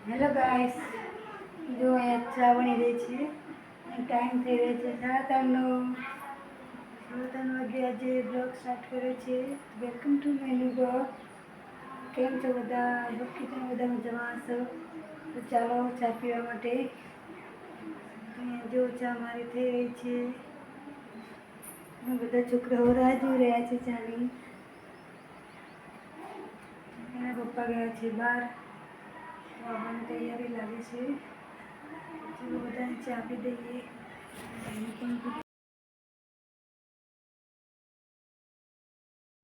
Hello guys, જો અહીંયા ચા બની રહી છે. ટાઈમ થઈ રહ્યો છે 3:30 વાગે. આજે બ્લોગ સ્ટાર્ટ કર્યો છે. Welcome to my new blog. કેમ છો બધા? આઈ હોપ કે તમે બધા મજામાં હશો. તો ચાલો ચા પીવા માટે. અહીંયા જો ચા મારી થઈ રહી છે. બધા છોકરાઓ રાહ જોઈ રહ્યા છે ચાની. એના પપ્પા ગયા છે બહાર. આવવાની તૈયારી લાગે છે. ચલો બધાને ચા આપી દઈએ.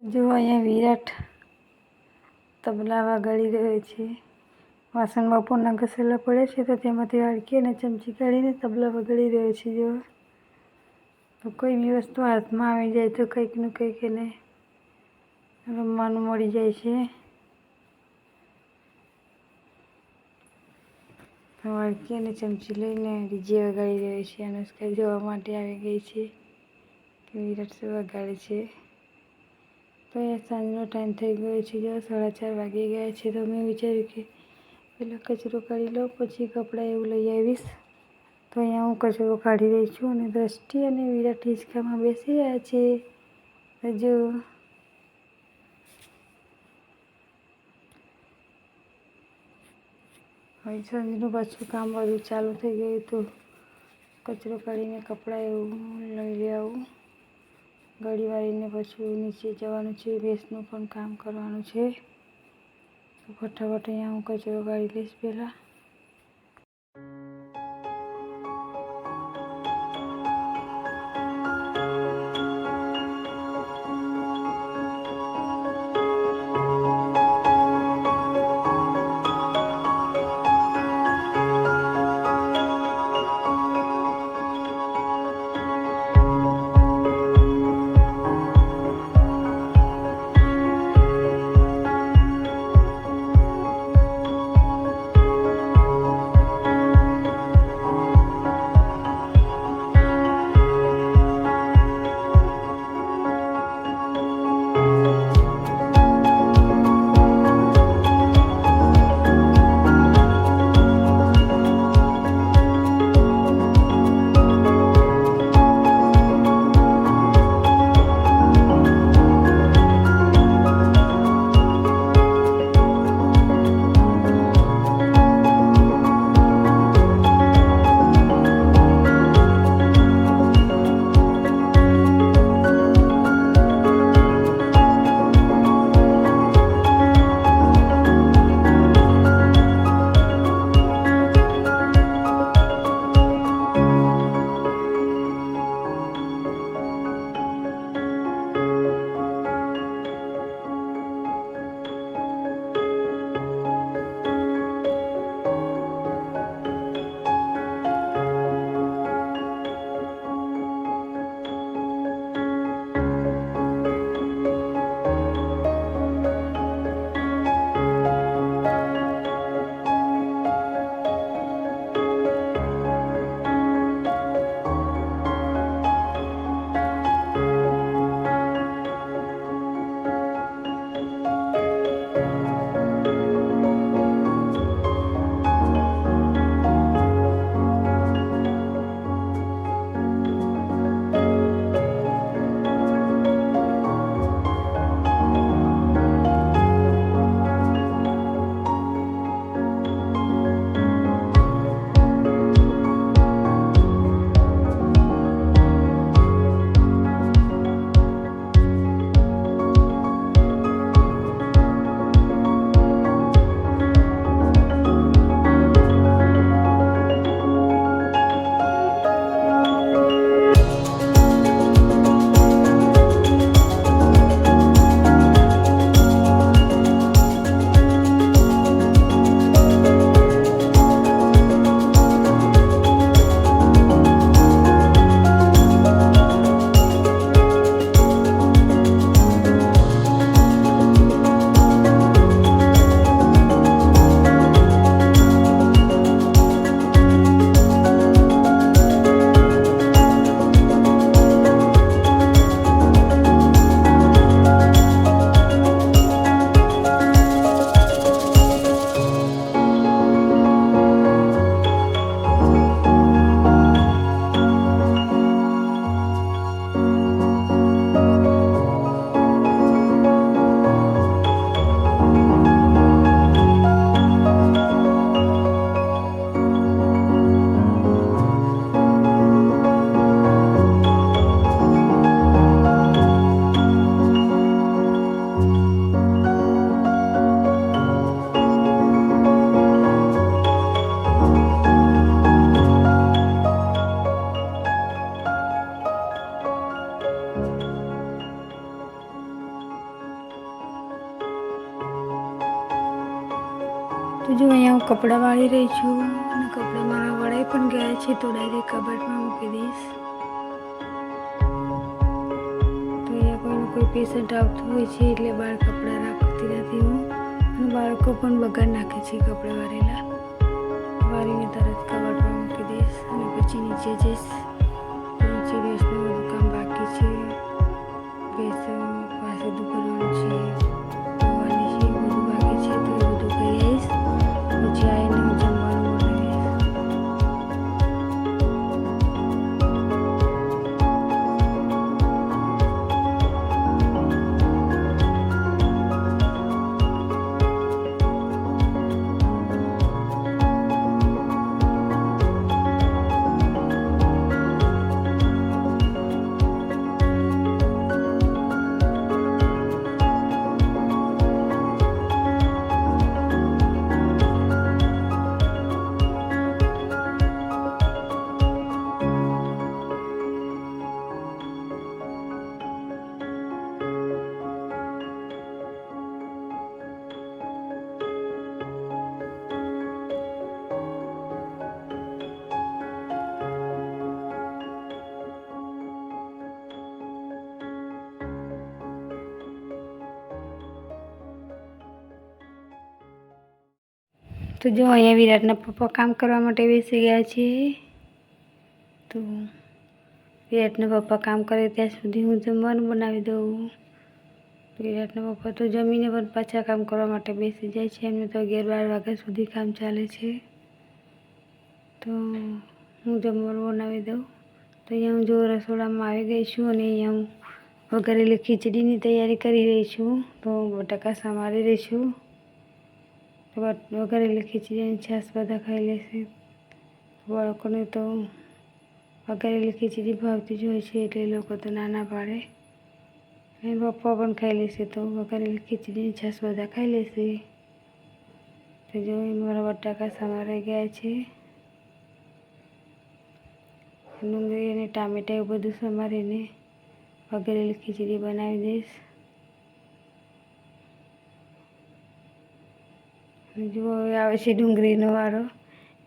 જો અહીંયા વિરાટ તબલા વગાડી રહ્યો છે. વાસણ બપોરના ઘસેલા પડે છે તો તેમાંથી વાડકી અને ચમચી કાઢીને તબલા વગાડી રહ્યો છે. જો તો કોઈ બી વસ્તુ હાથમાં આવી જાય તો કંઈકનું કંઈક એને રમવાનું મળી જાય છે. વાડકી અને ચમચી લઈને ડીજે વગાડી રહ્યો છે. અનુષ્કા જોવા માટે આવી ગઈ છે કે વિરાટ શું વગાડે છે. તો એ સાંજનો ટાઈમ થઈ ગયો છે. જો 4:30 વાગી ગયા છે. તો મેં વિચાર્યું કે પહેલાં કચરો કાઢી લઉં, પછી કપડાં એવું લઈ આવીશ. તો અહીંયા હું કચરો કાઢી રહી છું અને દ્રષ્ટિ અને વિરાટ હિંચકામાં બેસી રહ્યા છે. જો હવે સાંજનું પાછું કામ બધું ચાલુ થઈ ગયું. તો કચરો કાઢીને કપડાં એવું લઈ આવું. ગાડી વાળીને પાછું નીચે જવાનું છે. ભેંસનું પણ કામ કરવાનું છે. તો ફટાફટ અહીંયા હું કચરો કાઢી લઈશ પહેલાં. તો જો અહીંયા હું કપડાં વાળી રહી છું અને કપડાં મારા વળાઈ પણ ગયા છે, તો ડાયરેક્ટ કબાટમાં મૂકી દઈશ. તો અહીંયા કોઈનું કોઈ પેશન્ટ આવતું હોય છે એટલે બહાર કપડાં રાખતી નથી હું, અને બાળકો પણ બગાડ નાખે છે કપડાં વાળેલા. વાળીને તરત કબાટમાં મૂકી દઈશ અને પછી નીચે જઈશ. નીચે ભેંસનું બધું કામ બાકી છે, ભેંસ પાસે દુકાનવાનું છે, ધોવાની છે, બધું બાકી છે, તો એ બધું કરી આવીશ. પછી આવીને હું જમવાનું બનાવીશ. તો જો અહીંયા વિરાટના પપ્પા કામ કરવા માટે બેસી ગયા છે. તો વિરાટના પપ્પા કામ કરે ત્યાં સુધી હું જમવાનું બનાવી દઉં. વિરાટના પપ્પા તો જમીને પણ પાછા કામ કરવા માટે બેસી જાય છે. એમને તો 11-12 વાગ્યા સુધી કામ ચાલે છે. તો હું જમવાનું બનાવી દઉં. તો અહીંયા હું જો રસોડામાં આવી ગઈ છું અને અહીંયા હું વઘારેલી ખીચડીની તૈયારી કરી રહી છું. તો બટાકા સમારી રહી છું. વઘારેલી ખીચડીની છાશ બધા ખાઈ લેશે. બાળકોને તો વઘારેલી ખીચડી ભાવતી જ હોય છે, એટલે લોકો તો નાના પાડે. અને પપ્પા પણ ખાઈ લેશે, તો વઘારેલી ખીચડીની છાશ બધા ખાઈ લેશે. તો જો મારા બટાકા સમારાઈ ગયા છે. ડુંગળી અને ટામેટાં એવું બધું સમારીને વઘારેલી ખીચડી બનાવી દઈશ. જો હવે આવે છે ડુંગળીનો વારો,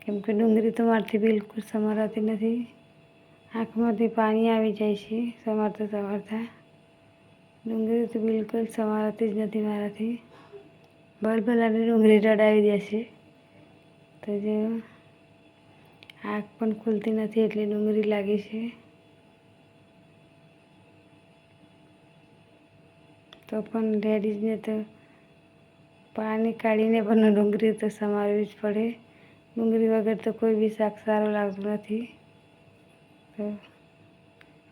કેમ કે ડુંગળી તો મારાથી બિલકુલ સમારાતી નથી. આંખમાંથી પાણી આવી જાય છે સમારતા. ડુંગળી તો બિલકુલ સમારાતી જ નથી મારાથી. ભલભલાની ડુંગળી રડાવી દેશે. તો જો આંખ પણ ખુલતી નથી એટલી ડુંગળી લાગી છે. તો પણ લેડીઝને તો પાણી કાઢીને પણ ડુંગળી તો સમારવી જ પડે. ડુંગળી વગર તો કોઈ બી શાક સારું લાગતું નથી. તો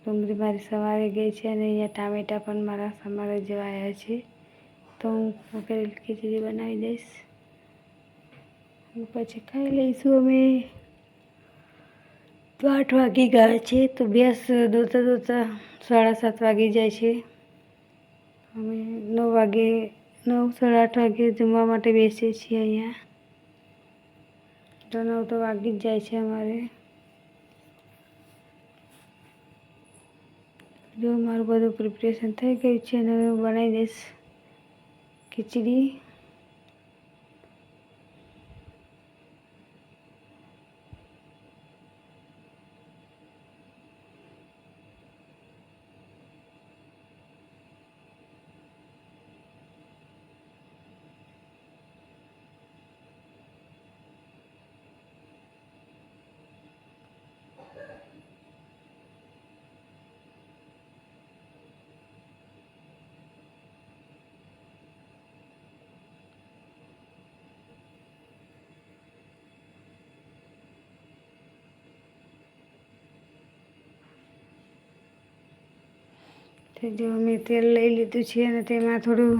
ડુંગળી મારી સમારી ગઈ છે અને અહીંયા ટામેટાં પણ મારા સમારા જેવા આવ્યા છે. તો હું વઘારેલી ખીચડી બનાવી દઈશ અને પછી ખાઈ લઈશું અમે. તો 8 વાગી ગયા છે. તો ભેંસ દોડતા 7:30 વાગી જાય છે. અમે 9-8 વાગે જમવા માટે બેસીએ છીએ અહીંયા. તો 9 તો વાગી જ જાય છે અમારે. જો મારું બધું પ્રિપરેશન થઈ ગયું છે અને હવે હું બનાવી દઈશ ખીચડી. તો જો મેં તેલ લઈ લીધું છે અને તેમાં થોડું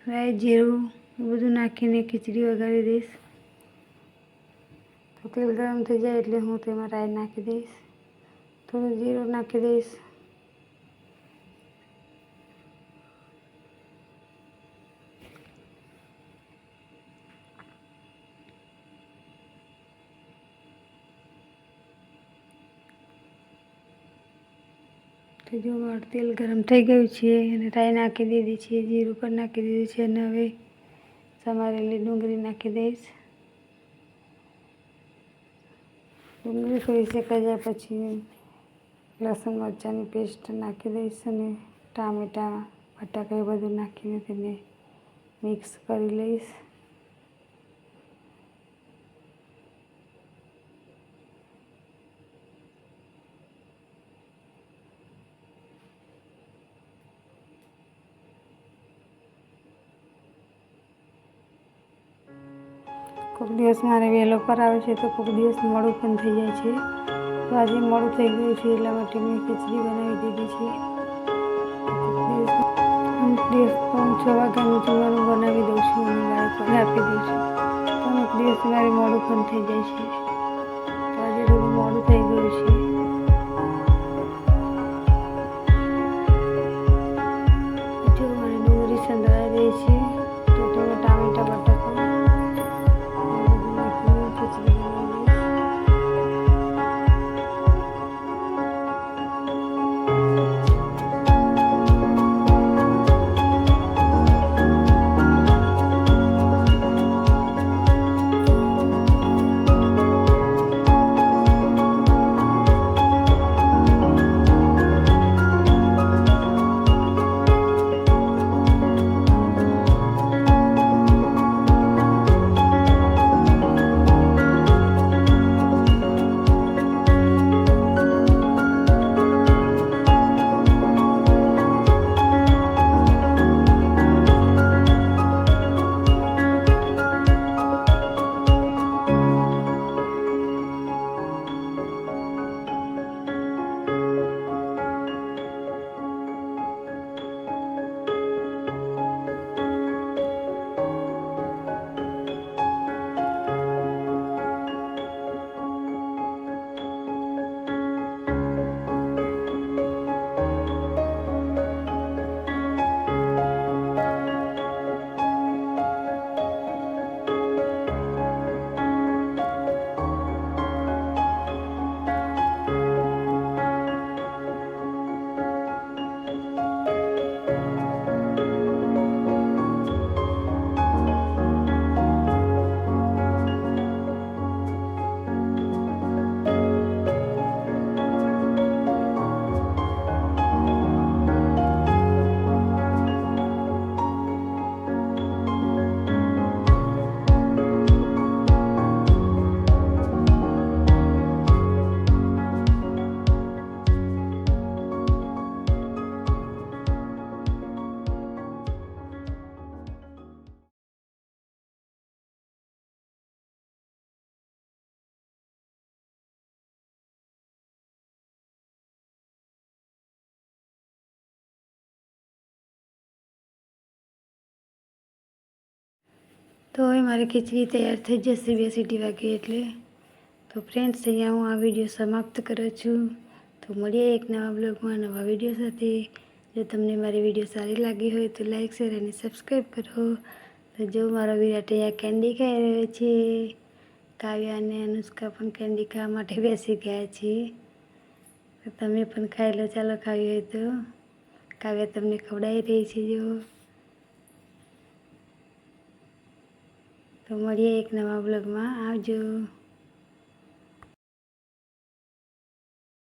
રાઈ જીરું બધું નાખીને ખીચડી વઘારી દઈશ. તો તેલ ગરમ થઈ જાય એટલે હું તેમાં રાઈ નાખી દઈશ, થોડું જીરું નાખી દઈશ. તો જો મારું તેલ ગરમ થઈ ગયું છે અને રાઈ નાખી દીધી છે, જીરું પણ નાખી દીધું છે અને હવે સમારેલી ડુંગળી નાખી દઈશ. ડુંગળી થોડી શેકાઈ જાય પછી લસણ મરચાંની પેસ્ટ નાખી દઈશ અને ટામેટાં બટાકા એ બધું નાખીને તેને મિક્સ કરી લઈશ. કોઈક દિવસ મારે વહેલો પર આવે છે તો કોઈક દિવસ મોડું પણ થઈ જાય છે. તો આજે મોડું થઈ ગયું છે એટલા માટે મેં ખીચડી બનાવી દીધી છે. અમુક દિવસ તો હું 6 વાગ્યાનું જમવાનું બનાવી દઉં છું અને બાળકોને આપી દઉં છું. તો અમુક દિવસ મારે મોડું પણ થઈ જાય છે. તો આજે થોડું મોડું થઈ ગયું છે. જો મારી ડુંગળી સંતળાઈ રહી છે તો તેમાં ટામેટા બટાકા ખીચડી બનાવી દઈશ. તો હવે મારી ખીચડી તૈયાર થઈ જશે 2 સીટી વાગે એટલે. તો ફ્રેન્ડ્સ, અહીંયા હું આ વિડીયો સમાપ્ત કરું છું. તો મળીએ એક નવા બ્લોગમાં નવા વિડીયો સાથે. જો તમને મારી વિડીયો સારી લાગી હોય તો લાઈક શેર અને સબસ્ક્રાઈબ કરો. તો જો મારો વિરાટ અહીંયા કેન્ડી ખાઈ રહ્યો છે. કાવ્યા અને અનુષ્કા પણ કેન્ડી ખાવા માટે બેસી ગયા છે. તો તમે પણ ખાઈ લો. ચાલો ખાવી હોય તો. કાવ્યા તમને ખવડાવી રહી છે જો. તો મળીએ એક નવા બ્લોગમાં. આવજો.